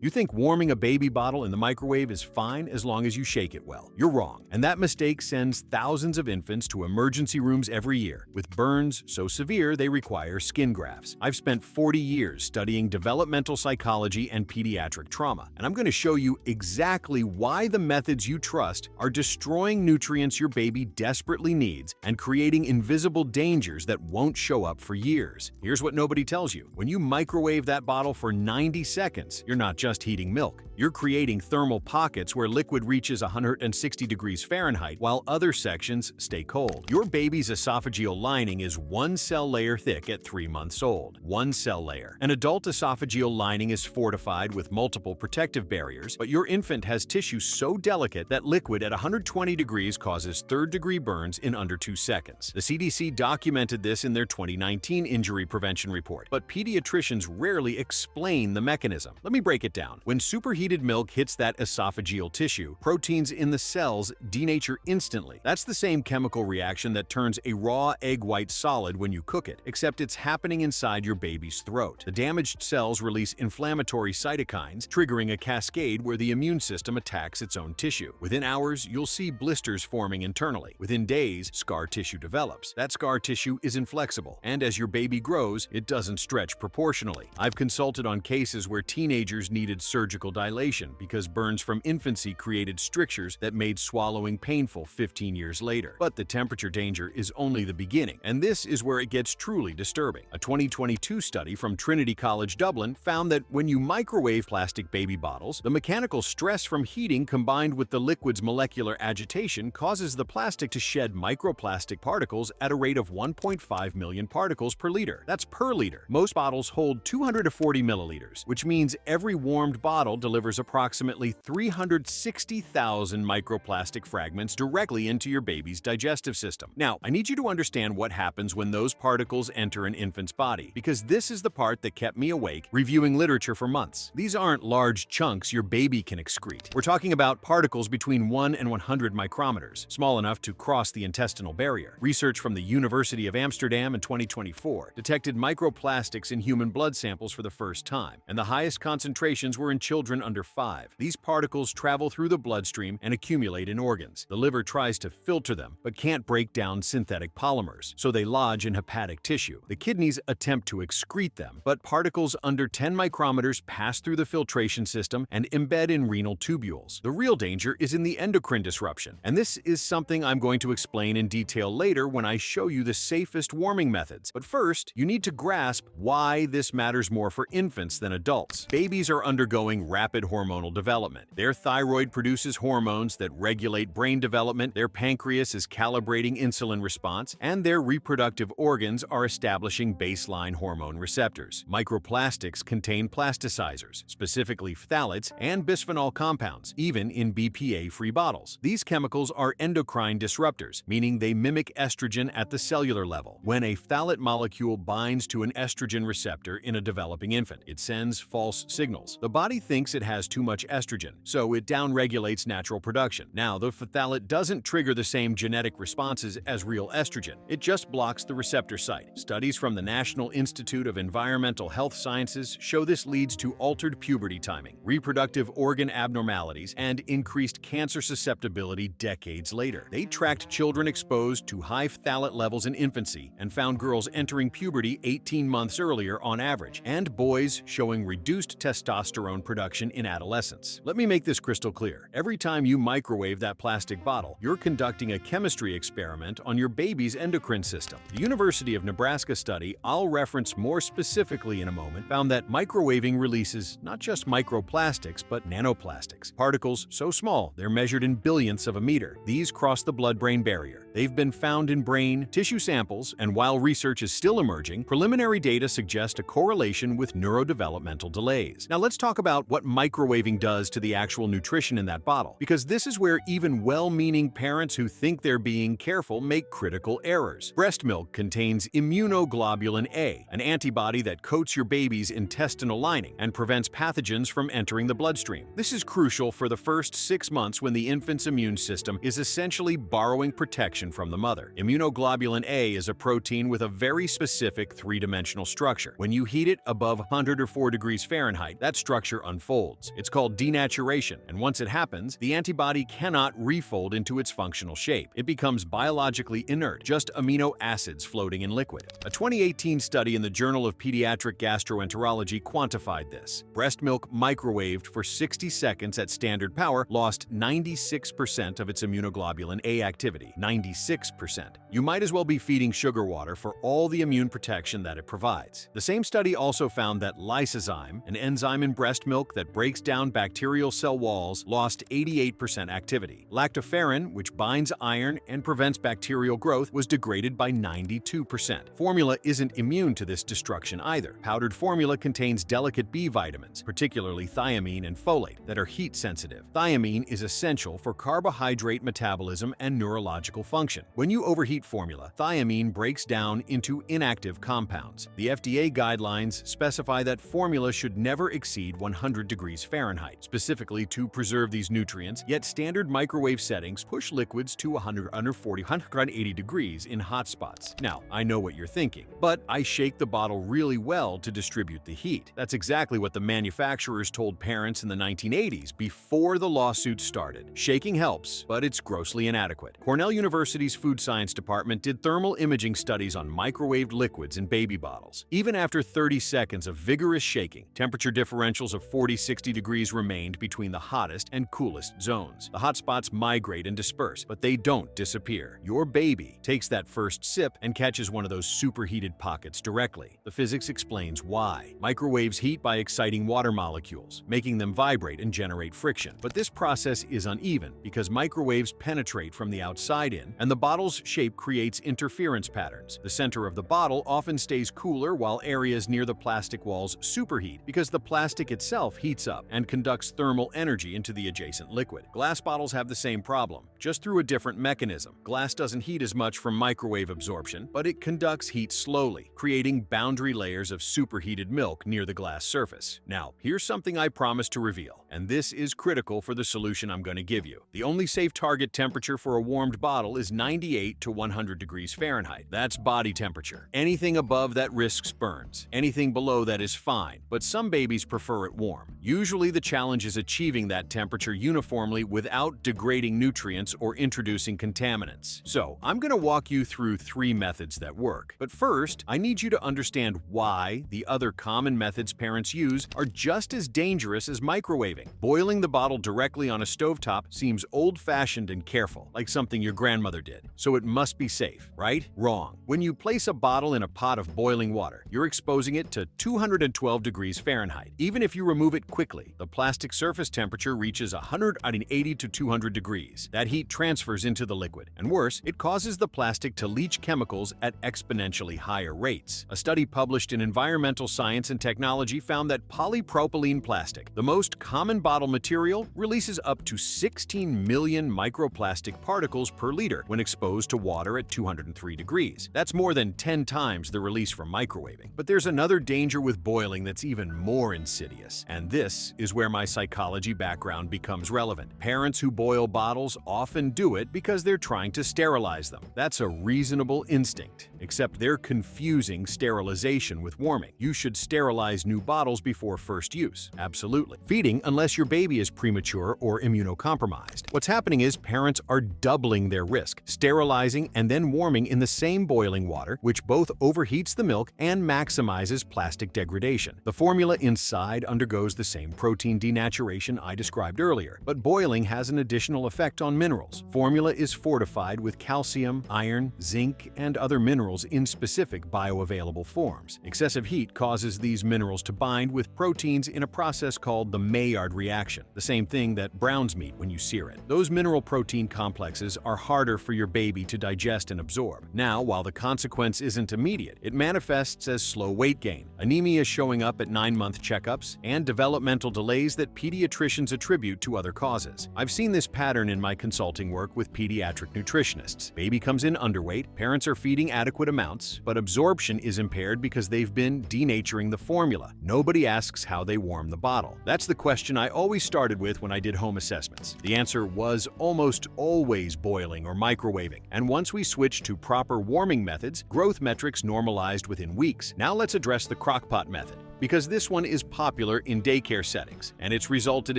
You think warming a baby bottle in the microwave is fine as long as you shake it well. You're wrong, and that mistake sends thousands of infants to emergency rooms every year, with burns so severe they require skin grafts. I've spent 40 years studying developmental psychology and pediatric trauma, and I'm going to show you exactly why the methods you trust are destroying nutrients your baby desperately needs and creating invisible dangers that won't show up for years. Here's what nobody tells you. When you microwave that bottle for 90 seconds, you're not just heating milk. You're creating thermal pockets where liquid reaches 160 degrees Fahrenheit while other sections stay cold. Your baby's esophageal lining is one cell layer thick at 3 months old. One cell layer. An adult esophageal lining is fortified with multiple protective barriers, but your infant has tissue so delicate that liquid at 120 degrees causes third-degree burns in under 2 seconds. The CDC documented this in their 2019 injury prevention report, but pediatricians rarely explain the mechanism. Let me break it down. When superheated milk hits that esophageal tissue, proteins in the cells denature instantly. That's the same chemical reaction that turns a raw egg white solid when you cook it, except it's happening inside your baby's throat. The damaged cells release inflammatory cytokines, triggering a cascade where the immune system attacks its own tissue. Within hours, you'll see blisters forming internally. Within days, scar tissue develops. That scar tissue is inflexible, and as your baby grows, it doesn't stretch proportionally. I've consulted on cases where teenagers needed surgical dilation because burns from infancy created strictures that made swallowing painful 15 years later. But the temperature danger is only the beginning, and this is where it gets truly disturbing. A 2022 study from Trinity College Dublin found that when you microwave plastic baby bottles, the mechanical stress from heating combined with the liquid's molecular agitation causes the plastic to shed microplastic particles at a rate of 1.5 million particles per liter. That's per liter. Most bottles hold 240 milliliters, which means every warmed bottle delivers approximately 360,000 microplastic fragments directly into your baby's digestive system. Now, I need you to understand what happens when those particles enter an infant's body, because this is the part that kept me awake reviewing literature for months. These aren't large chunks your baby can excrete. We're talking about particles between 1 and 100 micrometers, small enough to cross the intestinal barrier. Research from the University of Amsterdam in 2024 detected microplastics in human blood samples for the first time, and the highest concentrations were in children under 5. These particles travel through the bloodstream and accumulate in organs. The liver tries to filter them, but can't break down synthetic polymers, so they lodge in hepatic tissue. The kidneys attempt to excrete them, but particles under 10 micrometers pass through the filtration system and embed in renal tubules. The real danger is in the endocrine disruption, and this is something I'm going to explain in detail later when I show you the safest warming methods. But first, you need to grasp why this matters more for infants than adults. Babies are undergoing rapid hormonal development. Their thyroid produces hormones that regulate brain development, their pancreas is calibrating insulin response, and their reproductive organs are establishing baseline hormone receptors. Microplastics contain plasticizers, specifically phthalates and bisphenol compounds, even in BPA-free bottles. These chemicals are endocrine disruptors, meaning they mimic estrogen at the cellular level. When a phthalate molecule binds to an estrogen receptor in a developing infant, it sends false signals. The body thinks it has too much estrogen, so it downregulates natural production. Now, the phthalate doesn't trigger the same genetic responses as real estrogen. It just blocks the receptor site. Studies from the National Institute of Environmental Health Sciences show this leads to altered puberty timing, reproductive organ abnormalities, and increased cancer susceptibility decades later. They tracked children exposed to high phthalate levels in infancy and found girls entering puberty 18 months earlier on average, and boys showing reduced testosterone production in adolescence. Let me make this crystal clear. Every time you microwave that plastic bottle, you're conducting a chemistry experiment on your baby's endocrine system. The University of Nebraska study I'll reference more specifically in a moment found that microwaving releases not just microplastics but nanoplastics, particles so small they're measured in billionths of a meter. These cross the blood-brain barrier. They've been found in brain, tissue samples, and while research is still emerging, preliminary data suggest a correlation with neurodevelopmental delays. Now let's talk about what microwaving does to the actual nutrition in that bottle, because this is where even well-meaning parents who think they're being careful make critical errors. Breast milk contains immunoglobulin A, an antibody that coats your baby's intestinal lining and prevents pathogens from entering the bloodstream. This is crucial for the first 6 months when the infant's immune system is essentially borrowing protection nutrition from the mother. Immunoglobulin A is a protein with a very specific three-dimensional structure. When you heat it above 104 degrees Fahrenheit, that structure unfolds. It's called denaturation, and once it happens, the antibody cannot refold into its functional shape. It becomes biologically inert, just amino acids floating in liquid. A 2018 study in the Journal of Pediatric Gastroenterology quantified this. Breast milk microwaved for 60 seconds at standard power lost 96% of its immunoglobulin A activity. 96%. You might as well be feeding sugar water for all the immune protection that it provides. The same study also found that lysozyme, an enzyme in breast milk that breaks down bacterial cell walls, lost 88% activity. Lactoferrin, which binds iron and prevents bacterial growth, was degraded by 92%. Formula isn't immune to this destruction either. Powdered formula contains delicate B vitamins, particularly thiamine and folate, that are heat sensitive. Thiamine is essential for carbohydrate metabolism and neurological function. When you overheat formula, thiamine breaks down into inactive compounds. The FDA guidelines specify that formula should never exceed 100 degrees Fahrenheit, specifically to preserve these nutrients, yet standard microwave settings push liquids to 180 degrees in hot spots. Now, I know what you're thinking, but I shake the bottle really well to distribute the heat. That's exactly what the manufacturers told parents in the 1980s before the lawsuit started. Shaking helps, but it's grossly inadequate. Cornell University's Food Science Department did thermal imaging studies on microwaved liquids in baby bottles. Even after 30 seconds of vigorous shaking, temperature differentials of 40-60 degrees remained between the hottest and coolest zones. The hot spots migrate and disperse, but they don't disappear. Your baby takes that first sip and catches one of those superheated pockets directly. The physics explains why. Microwaves heat by exciting water molecules, making them vibrate and generate friction. But this process is uneven because microwaves penetrate from the outside in, and the bottle's shape creates interference patterns. The center of the bottle often stays cooler while areas near the plastic walls superheat because the plastic itself heats up and conducts thermal energy into the adjacent liquid. Glass bottles have the same problem, just through a different mechanism. Glass doesn't heat as much from microwave absorption, but it conducts heat slowly, creating boundary layers of superheated milk near the glass surface. Now, here's something I promise to reveal, and this is critical for the solution I'm going to give you. The only safe target temperature for a warmed bottle is 98 to 100 degrees Fahrenheit. That's body temperature. Anything above that risks burns. Anything below that is fine, but some babies prefer it warm. Usually the challenge is achieving that temperature uniformly without degrading nutrients or introducing contaminants. So, I'm going to walk you through 3 methods that work. But first, I need you to understand why the other common methods parents use are just as dangerous as microwaving. Boiling the bottle directly on a stovetop seems old-fashioned and careful, like something your grandmother did. So it must be safe, right? Wrong. When you place a bottle in a pot of boiling water, you're exposing it to 212 degrees Fahrenheit. Even if you remove it quickly, the plastic surface temperature reaches 180 to 200 degrees. That heat transfers into the liquid, and worse, it causes the plastic to leach chemicals at exponentially higher rates. A study published in Environmental Science and Technology found that polypropylene plastic, the most common bottle material, releases up to 16 million microplastic particles per liter when exposed to water at 203 degrees. That's more than 10 times the release from microwaving. But there's another danger with boiling that's even more insidious, and this is where my psychology background becomes relevant. Parents who boil bottles often do it because they're trying to sterilize them. That's a reasonable instinct, except they're confusing sterilization with warming. You should sterilize new bottles before first use. Absolutely. Feeding unless your baby is premature or immunocompromised. What's happening is parents are doubling their risk, sterilizing and then warming in the same boiling water, which both overheats the milk and maximizes plastic degradation. The formula inside undergoes the same protein denaturation I described earlier, but boiling has an additional effect on minerals. Formula is fortified with calcium, iron, zinc, and other minerals in specific bioavailable forms. Excessive heat causes these minerals to bind with proteins in a process called the Maillard reaction, the same thing that browns meat when you sear it. Those mineral-protein complexes are harder for your baby to digest and absorb. Now, while the consequence isn't immediate, it manifests as slow weight gain, anemia showing up at 9-month checkups, and developmental delays that pediatricians attribute to other causes. I've seen this pattern in my consulting work with pediatric nutritionists. Baby comes in underweight, parents are feeding adequate adequate amounts, but absorption is impaired because they've been denaturing the formula. Nobody asks how they warm the bottle. That's the question I always started with when I did home assessments. The answer was almost always boiling or microwaving. And once we switched to proper warming methods, growth metrics normalized within weeks. Now let's address the crockpot method, because this one is popular in daycare settings, and it's resulted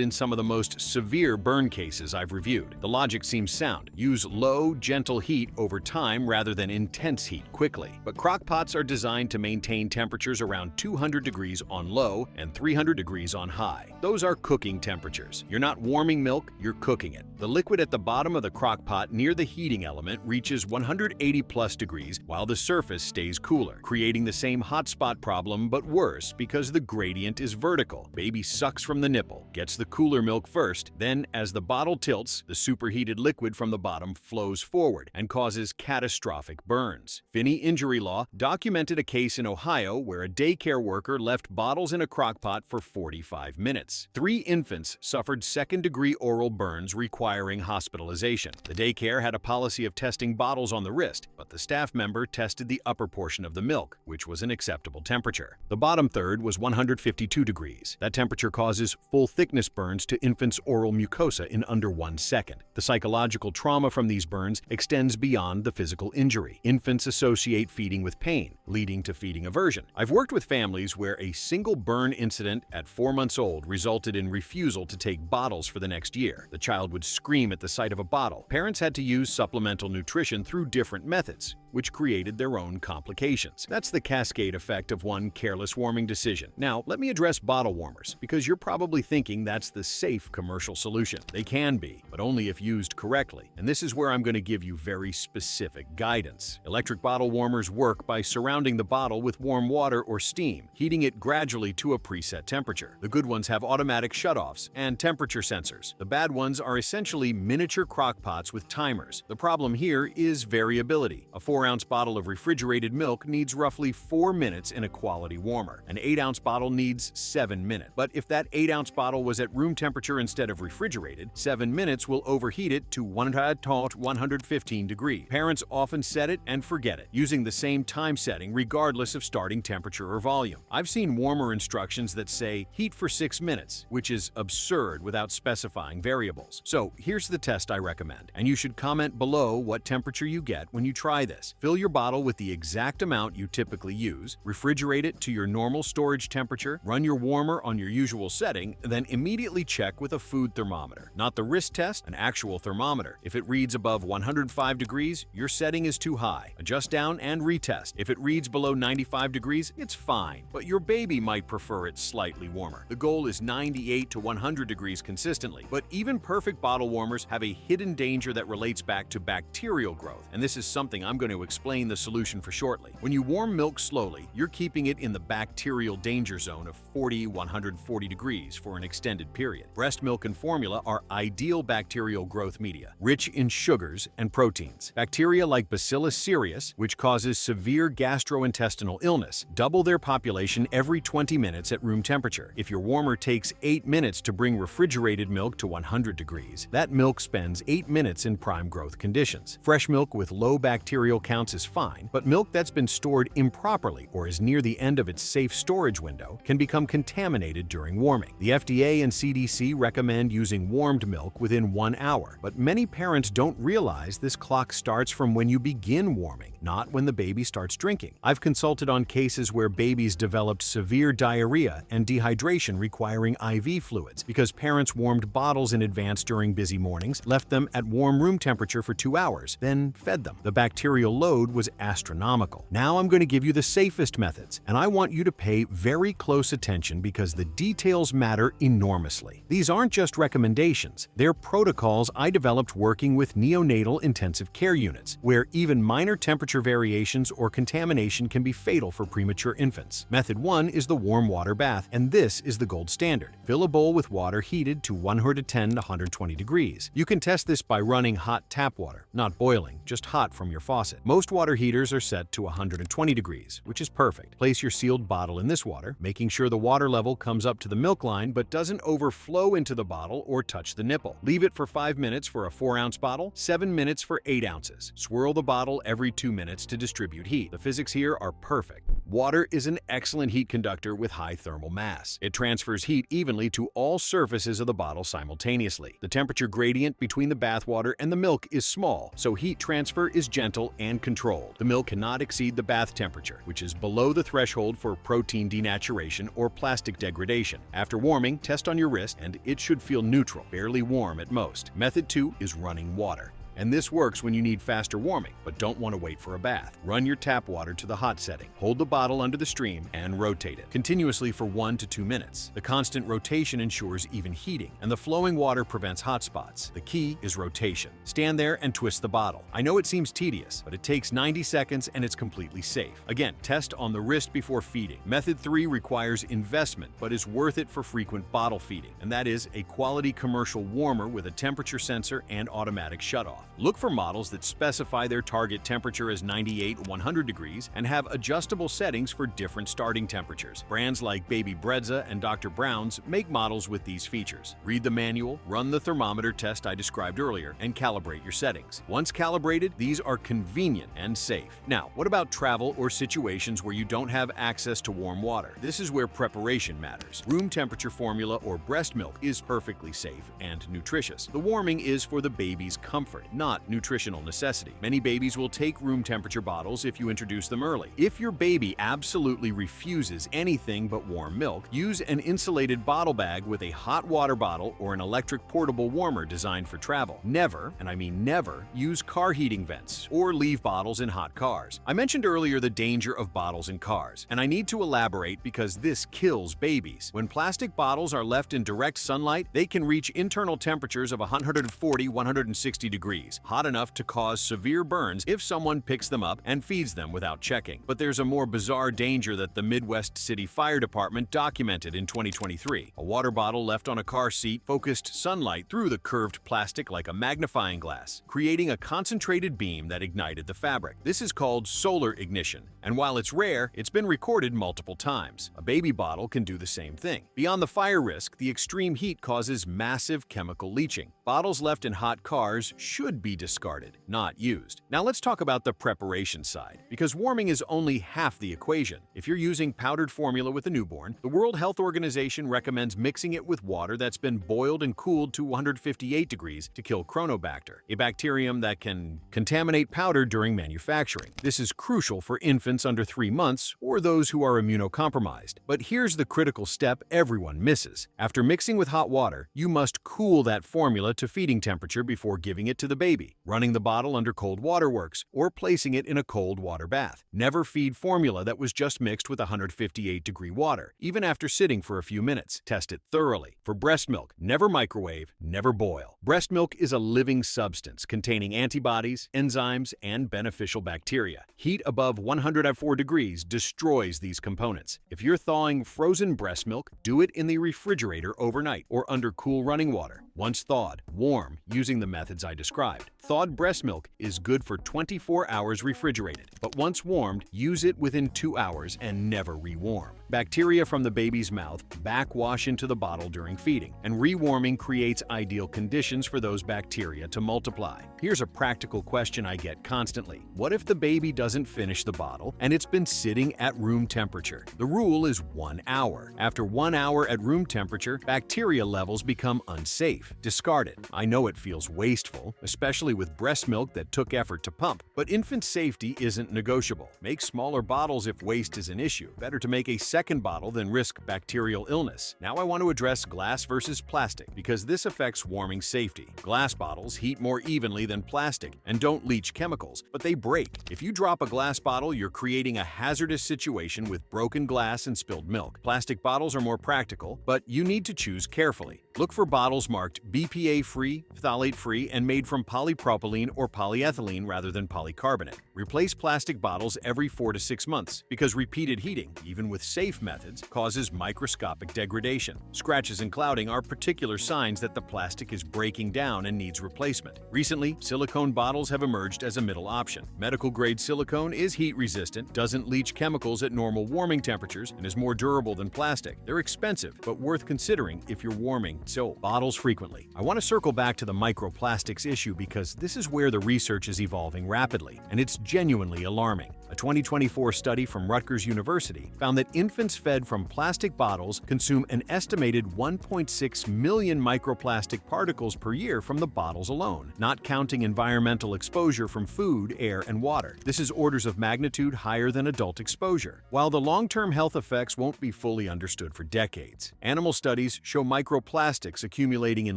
in some of the most severe burn cases I've reviewed. The logic seems sound. Use low, gentle heat over time rather than intense heat quickly. But crockpots are designed to maintain temperatures around 200 degrees on low and 300 degrees on high. Those are cooking temperatures. You're not warming milk, you're cooking it. The liquid at the bottom of the crockpot near the heating element reaches 180 plus degrees while the surface stays cooler, creating the same hotspot problem but worse because the gradient is vertical. Baby sucks from the nipple, gets the cooler milk first, then as the bottle tilts, the superheated liquid from the bottom flows forward and causes catastrophic burns. Finney Injury Law documented a case in Ohio where a daycare worker left bottles in a crockpot for 45 minutes. 3 infants suffered second-degree oral burns requiring hospitalization. The daycare had a policy of testing bottles on the wrist, but the staff member tested the upper portion of the milk, which was an acceptable temperature. The bottom third was 152 degrees. That temperature causes full-thickness burns to infants' oral mucosa in under 1 second. The psychological trauma from these burns extends beyond the physical injury. Infants associate feeding with pain, leading to feeding aversion. I've worked with families where a single burn incident at 4 months old resulted in refusal to take bottles for the next year. The child would scream at the sight of a bottle. Parents had to use supplemental nutrition through different methods, which created their own complications. That's the cascade effect of one careless warming decision. Now, let me address bottle warmers, because you're probably thinking that's the safe commercial solution. They can be, but only if used correctly. And this is where I'm going to give you very specific guidance. Electric bottle warmers work by surrounding the bottle with warm water or steam, heating it gradually to a preset temperature. The good ones have automatic shutoffs and temperature sensors. The bad ones are essentially miniature crockpots with timers. The problem here is variability. A 4-ounce bottle of refrigerated milk needs roughly 4 minutes in a quality warmer. An 8-ounce bottle needs 7 minutes. But if that 8-ounce bottle was at room temperature instead of refrigerated, 7 minutes will overheat it to 115 degrees. Parents often set it and forget it, using the same time setting regardless of starting temperature or volume. I've seen warmer instructions that say heat for 6 minutes, which is absurd without specifying variables. So here's the test I recommend, and you should comment below what temperature you get when you try this. Fill your bottle with the exact amount you typically use, refrigerate it to your normal storage temperature, run your warmer on your usual setting, then immediately check with a food thermometer. Not the wrist test, an actual thermometer. If it reads above 105 degrees, your setting is too high. Adjust down and retest. If it reads below 95 degrees, it's fine, but your baby might prefer it slightly warmer. The goal is 98 to 100 degrees consistently, but even perfect bottle warmers have a hidden danger that relates back to bacterial growth, and this is something I'm going to explain the solution for shortly. When you warm milk slowly, you're keeping it in the bacterial danger zone of 140 degrees for an extended period. Breast milk and formula are ideal bacterial growth media, rich in sugars and proteins. Bacteria like Bacillus cereus, which causes severe gastrointestinal illness, double their population every 20 minutes at room temperature. If your warmer takes 8 minutes to bring refrigerated milk to 100 degrees, that milk spends 8 minutes in prime growth conditions. Fresh milk with low bacterial counts is fine, but milk that's been stored improperly or is near the end of its safe storage window can become contaminated during warming. The FDA and CDC recommend using warmed milk within 1 hour, but many parents don't realize this clock starts from when you begin warming, not when the baby starts drinking. I've consulted on cases where babies developed severe diarrhea and dehydration requiring IV fluids because parents warmed bottles in advance during busy mornings, left them at warm room temperature for 2 hours, then fed them. The bacterial load was astronomical. Now I'm going to give you the safest methods, and I want you to pay very close attention because the details matter enormously. These aren't just recommendations, they're protocols I developed working with neonatal intensive care units, where even minor temperature variations or contamination can be fatal for premature infants. Method 1 is the warm water bath, and this is the gold standard. Fill a bowl with water heated to 110 to 120 degrees. You can test this by running hot tap water, not boiling, just hot from your faucet. Most water heaters are set to 120 degrees, which is perfect. Place your sealed bottle in this water, making sure the water level comes up to the milk line but doesn't overflow into the bottle or touch the nipple. Leave it for 5 minutes for a 4-ounce bottle, 7 minutes for 8 ounces. Swirl the bottle every 2 minutes to distribute heat. The physics here are perfect. Water is an excellent heat conductor with high thermal mass. It transfers heat evenly to all surfaces of the bottle simultaneously. The temperature gradient between the bathwater and the milk is small, so heat transfer is gentle and controlled. The milk cannot exceed the bath temperature, which is below the threshold for protein denaturation or plastic degradation. After warming, test on your wrist and it should feel neutral, barely warm at most. Method 2 is running water. And this works when you need faster warming, but don't want to wait for a bath. Run your tap water to the hot setting. Hold the bottle under the stream and rotate it continuously for 1 to 2 minutes. The constant rotation ensures even heating, and the flowing water prevents hot spots. The key is rotation. Stand there and twist the bottle. I know it seems tedious, but it takes 90 seconds and it's completely safe. Again, test on the wrist before feeding. Method 3 requires investment, but is worth it for frequent bottle feeding, and that is a quality commercial warmer with a temperature sensor and automatic shutoff. Look for models that specify their target temperature as 98-100 degrees and have adjustable settings for different starting temperatures. Brands like Baby Brezza and Dr. Brown's make models with these features. Read the manual, run the thermometer test I described earlier, and calibrate your settings. Once calibrated, these are convenient and safe. Now, what about travel or situations where you don't have access to warm water? This is where preparation matters. Room temperature formula or breast milk is perfectly safe and nutritious. The warming is for the baby's comfort, not nutritional necessity. Many babies will take room temperature bottles if you introduce them early. If your baby absolutely refuses anything but warm milk, use an insulated bottle bag with a hot water bottle or an electric portable warmer designed for travel. Never, and I mean never, use car heating vents or leave bottles in hot cars. I mentioned earlier the danger of bottles in cars, and I need to elaborate because this kills babies. When plastic bottles are left in direct sunlight, they can reach internal temperatures of 140-160 degrees, hot enough to cause severe burns if someone picks them up and feeds them without checking. But there's a more bizarre danger that the Midwest City Fire Department documented in 2023. A water bottle left on a car seat focused sunlight through the curved plastic like a magnifying glass, creating a concentrated beam that ignited the fabric. This is called solar ignition, and while it's rare, it's been recorded multiple times. A baby bottle can do the same thing. Beyond the fire risk, the extreme heat causes massive chemical leaching. Bottles left in hot cars should be discarded, not used. Now let's talk about the preparation side, because warming is only half the equation. If you're using powdered formula with a newborn, the World Health Organization recommends mixing it with water that's been boiled and cooled to 158 degrees to kill Chronobacter, a bacterium that can contaminate powder during manufacturing. This is crucial for infants under 3 months or those who are immunocompromised. But here's the critical step everyone misses. After mixing with hot water, you must cool that formula to feeding temperature before giving it to the baby. Running the bottle under cold water works, or placing it in a cold water bath. Never feed formula that was just mixed with 158-degree water, even after sitting for a few minutes. Test it thoroughly. For breast milk, never microwave, never boil. Breast milk is a living substance containing antibodies, enzymes, and beneficial bacteria. Heat above 104 degrees destroys these components. If you're thawing frozen breast milk, do it in the refrigerator overnight or under cool running water. Once thawed, warm using the methods I described. Thawed breast milk is good for 24 hours refrigerated, but once warmed, use it within 2 hours and never rewarm. Bacteria from the baby's mouth backwash into the bottle during feeding, and rewarming creates ideal conditions for those bacteria to multiply. Here's a practical question I get constantly. What if the baby doesn't finish the bottle and it's been sitting at room temperature? The rule is 1 hour. After 1 hour at room temperature, bacteria levels become unsafe. Discard it. I know it feels wasteful, especially with breast milk that took effort to pump, but infant safety isn't negotiable. Make smaller bottles if waste is an issue. Better to make a second bottle than risk bacterial illness. Now I want to address glass versus plastic because this affects warming safety. Glass bottles heat more evenly than plastic and don't leach chemicals, but they break. If you drop a glass bottle, you're creating a hazardous situation with broken glass and spilled milk. Plastic bottles are more practical, but you need to choose carefully. Look for bottles marked BPA-free, phthalate-free, and made from polypropylene or polyethylene rather than polycarbonate. Replace plastic bottles every 4 to 6 months because repeated heating, even with safe methods, causes microscopic degradation. Scratches and clouding are particular signs that the plastic is breaking down and needs replacement. Recently, silicone bottles have emerged as a middle option. Medical-grade silicone is heat-resistant, doesn't leach chemicals at normal warming temperatures, and is more durable than plastic. They're expensive, but worth considering if you're warming so bottles frequently. I want to circle back to the microplastics issue because this is where the research is evolving rapidly, and it's genuinely alarming. A 2024 study from Rutgers University found that infants fed from plastic bottles consume an estimated 1.6 million microplastic particles per year from the bottles alone, not counting environmental exposure from food, air, and water. This is orders of magnitude higher than adult exposure. While the long-term health effects won't be fully understood for decades, animal studies show microplastics accumulating in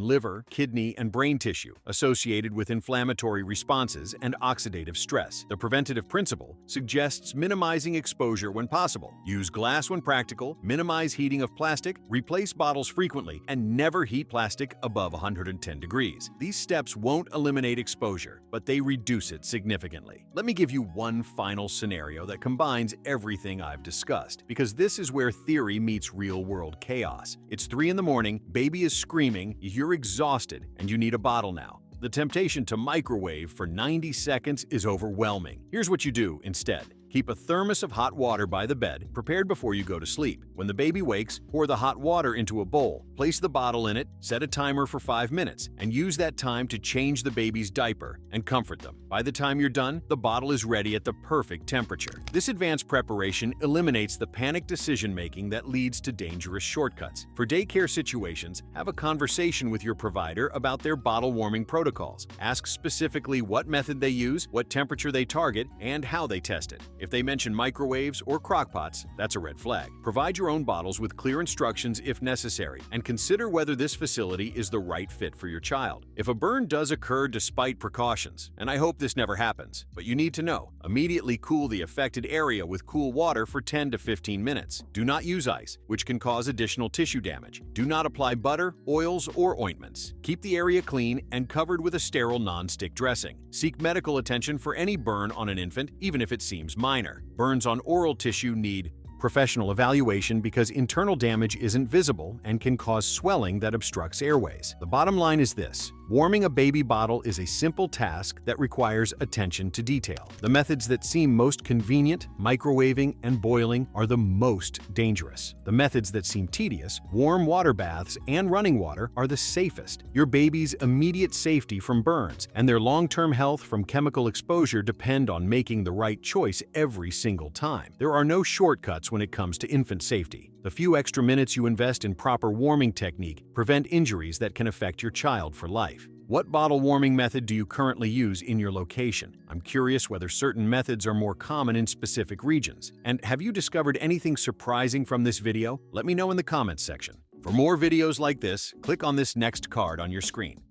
liver, kidney, and brain tissue, associated with inflammatory responses and oxidative stress. The preventative principle suggests minimizing exposure when possible. Use glass when practical, minimize heating of plastic, replace bottles frequently, and never heat plastic above 110 degrees. These steps won't eliminate exposure, but they reduce it significantly. Let me give you one final scenario that combines everything I've discussed, because this is where theory meets real-world chaos. It's 3 in the morning, baby is screaming, you're exhausted, and you need a bottle now. The temptation to microwave for 90 seconds is overwhelming. Here's what you do instead. Keep a thermos of hot water by the bed, prepared before you go to sleep. When the baby wakes, pour the hot water into a bowl, place the bottle in it, set a timer for 5 minutes, and use that time to change the baby's diaper and comfort them. By the time you're done, the bottle is ready at the perfect temperature. This advanced preparation eliminates the panic decision-making that leads to dangerous shortcuts. For daycare situations, have a conversation with your provider about their bottle warming protocols. Ask specifically what method they use, what temperature they target, and how they test it. If they mention microwaves or crockpots, that's a red flag. Provide your own bottles with clear instructions if necessary, and consider whether this facility is the right fit for your child. If a burn does occur despite precautions, and I hope this never happens, but you need to know, immediately cool the affected area with cool water for 10 to 15 minutes. Do not use ice, which can cause additional tissue damage. Do not apply butter, oils, or ointments. Keep the area clean and covered with a sterile non-stick dressing. Seek medical attention for any burn on an infant, even if it seems minor. Burns on oral tissue need professional evaluation because internal damage isn't visible and can cause swelling that obstructs airways. The bottom line is this: warming a baby bottle is a simple task that requires attention to detail. The methods that seem most convenient, microwaving and boiling, are the most dangerous. The methods that seem tedious, warm water baths and running water, are the safest. Your baby's immediate safety from burns and their long-term health from chemical exposure depend on making the right choice every single time. There are no shortcuts when it comes to infant safety. The few extra minutes you invest in proper warming technique prevent injuries that can affect your child for life. What bottle warming method do you currently use in your location? I'm curious whether certain methods are more common in specific regions. And have you discovered anything surprising from this video? Let me know in the comments section. For more videos like this, click on this next card on your screen.